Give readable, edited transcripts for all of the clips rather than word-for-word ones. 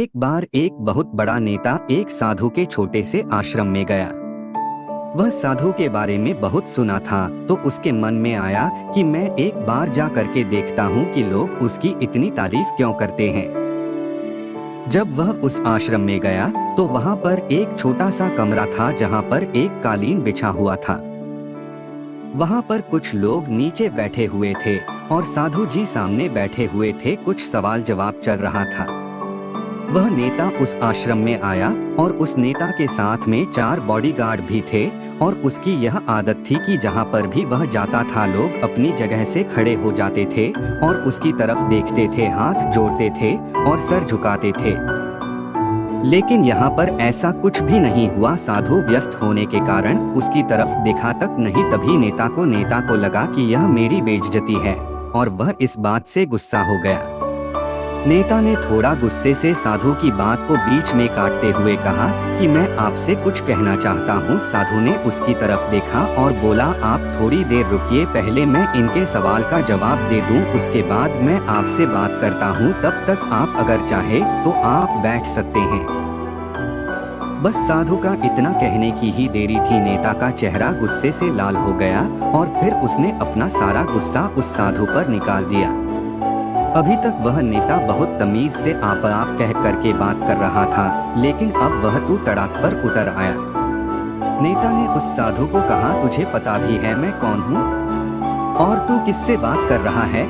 एक बार एक बहुत बड़ा नेता एक साधु के छोटे से आश्रम में गया। वह साधु के बारे में बहुत सुना था, तो उसके मन में आया कि मैं एक बार जा करके देखता हूँ कि लोग उसकी इतनी तारीफ क्यों करते हैं। जब वह उस आश्रम में गया तो वहाँ पर एक छोटा सा कमरा था जहाँ पर एक कालीन बिछा हुआ था। वहाँ पर कुछ लोग नीचे बैठे हुए थे और साधु जी सामने बैठे हुए थे। कुछ सवाल जवाब चल रहा था। वह नेता उस आश्रम में आया और उस नेता के साथ में 4 बॉडीगार्ड भी थे और उसकी यह आदत थी कि जहाँ पर भी वह जाता था लोग अपनी जगह से खड़े हो जाते थे और उसकी तरफ देखते थे, हाथ जोड़ते थे और सर झुकाते थे। लेकिन यहाँ पर ऐसा कुछ भी नहीं हुआ। साधु व्यस्त होने के कारण उसकी तरफ देखा तक नहीं। तभी नेता को लगा कि यह मेरी बेइज्जती है और वह इस बात से गुस्सा हो गया। नेता ने थोड़ा गुस्से से साधु की बात को बीच में काटते हुए कहा कि मैं आपसे कुछ कहना चाहता हूँ। साधु ने उसकी तरफ देखा और बोला, आप थोड़ी देर रुकिए, पहले मैं इनके सवाल का जवाब दे दूं, उसके बाद मैं आपसे बात करता हूँ। तब तक आप अगर चाहे तो आप बैठ सकते हैं। बस साधु का इतना कहने की ही देरी थी। नेता का चेहरा गुस्से से लाल हो गया और फिर उसने अपना सारा गुस्सा उस साधु पर निकाल दिया। अभी तक वह नेता बहुत तमीज से आप कह करके बात कर रहा था, लेकिन अब वह तू तड़ाक पर उतर आया। नेता ने उस साधु को कहा, तुझे पता भी है मैं कौन हूँ और तू किससे बात कर रहा है?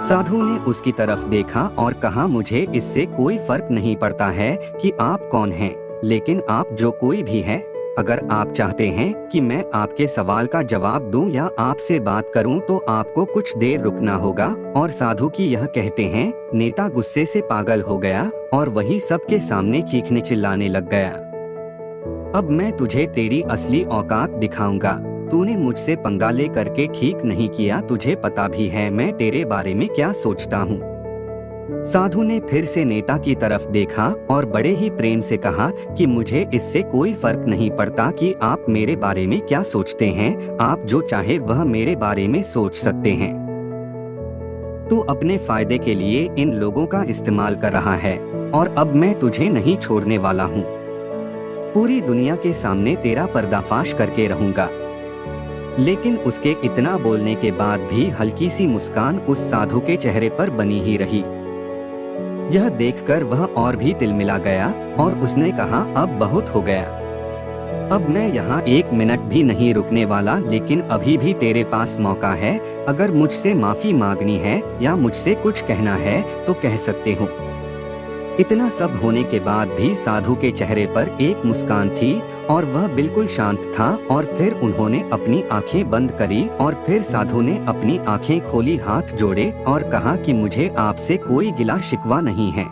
साधु ने उसकी तरफ देखा और कहा, मुझे इससे कोई फर्क नहीं पड़ता है कि आप कौन हैं, लेकिन आप जो कोई भी है, अगर आप चाहते हैं कि मैं आपके सवाल का जवाब दूं या आपसे बात करूं तो आपको कुछ देर रुकना होगा। और साधु की यह कहते हैं नेता गुस्से से पागल हो गया और वही सबके सामने चीखने चिल्लाने लग गया। अब मैं तुझे तेरी असली औकात दिखाऊंगा। तूने मुझसे पंगा ले करके ठीक नहीं किया। तुझे पता भी है मैं तेरे बारे में क्या सोचता हूँ। साधु ने फिर से नेता की तरफ देखा और बड़े ही प्रेम से कहा कि मुझे इससे कोई फर्क नहीं पड़ता कि आप मेरे बारे में क्या सोचते हैं। आप जो चाहे वह मेरे बारे में सोच सकते हैं। तू अपने फायदे के लिए इन लोगों का इस्तेमाल कर रहा है और अब मैं तुझे नहीं छोड़ने वाला हूँ। पूरी दुनिया के सामने तेरा पर्दाफाश करके रहूंगा। लेकिन उसके इतना बोलने के बाद भी हल्की सी मुस्कान उस साधु के चेहरे पर बनी ही रही। यह देखकर वह और भी तिलमिला गया और उसने कहा, अब बहुत हो गया। अब मैं यहाँ 1 मिनट भी नहीं रुकने वाला, लेकिन अभी भी तेरे पास मौका है। अगर मुझसे माफी मांगनी है या मुझसे कुछ कहना है तो कह सकते हो। इतना सब होने के बाद भी साधु के चेहरे पर एक मुस्कान थी और वह बिल्कुल शांत था। और फिर उन्होंने अपनी आंखें बंद करी और फिर साधु ने अपनी आंखें खोली, हाथ जोड़े और कहा कि मुझे आपसे कोई गिला शिकवा नहीं है।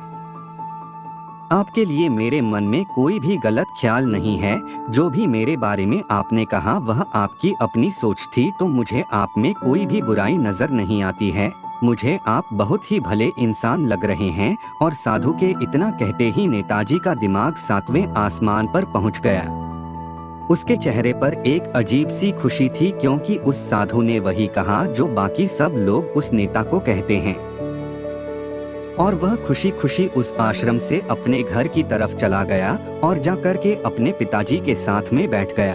आपके लिए मेरे मन में कोई भी गलत ख्याल नहीं है। जो भी मेरे बारे में आपने कहा वह आपकी अपनी सोच थी, तो मुझे आप में कोई भी बुराई नजर नहीं आती है। मुझे आप बहुत ही भले इंसान लग रहे हैं। और साधु के इतना कहते ही नेताजी का दिमाग 7वें आसमान पर पहुंच गया। उसके चेहरे पर एक अजीब सी खुशी थी, क्योंकि उस साधु ने वही कहा जो बाकी सब लोग उस नेता को कहते हैं। और वह खुशी खुशी उस आश्रम से अपने घर की तरफ चला गया और जाकर के अपने पिताजी के साथ में बैठ गया।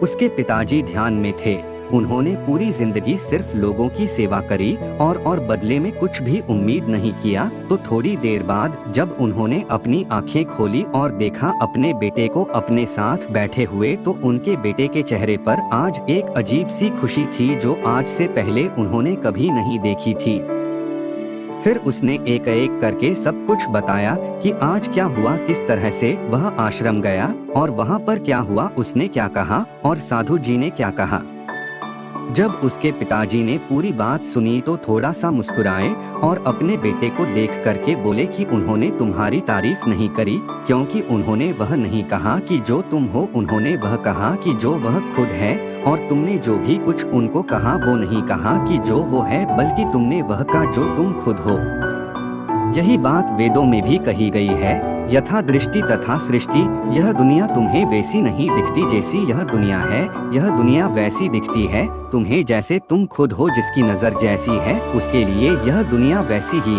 उसके पिताजी ध्यान में थे। उन्होंने पूरी जिंदगी सिर्फ लोगों की सेवा करी और बदले में कुछ भी उम्मीद नहीं किया। तो थोड़ी देर बाद जब उन्होंने अपनी आंखें खोली और देखा अपने बेटे को अपने साथ बैठे हुए, तो उनके बेटे के चेहरे पर आज एक अजीब सी खुशी थी जो आज से पहले उन्होंने कभी नहीं देखी थी। फिर उसने एक एक करके सब कुछ बताया कि आज क्या हुआ, किस तरह से वह आश्रम गया और वहाँ पर क्या हुआ, उसने क्या कहा और साधु जी ने क्या कहा। जब उसके पिताजी ने पूरी बात सुनी तो थोड़ा सा मुस्कुराए और अपने बेटे को देख करके बोले कि उन्होंने तुम्हारी तारीफ नहीं करी, क्योंकि उन्होंने वह नहीं कहा कि जो तुम हो, उन्होंने वह कहा कि जो वह खुद है। और तुमने जो भी कुछ उनको कहा वो नहीं कहा कि जो वो है, बल्कि तुमने वह कहा जो तुम खुद हो। यही बात वेदों में भी कही गई है, यथा दृष्टि तथा सृष्टि। यह दुनिया तुम्हें वैसी नहीं दिखती जैसी यह दुनिया है, यह दुनिया वैसी दिखती है तुम्हें जैसे तुम खुद हो। जिसकी नजर जैसी है उसके लिए यह दुनिया वैसी ही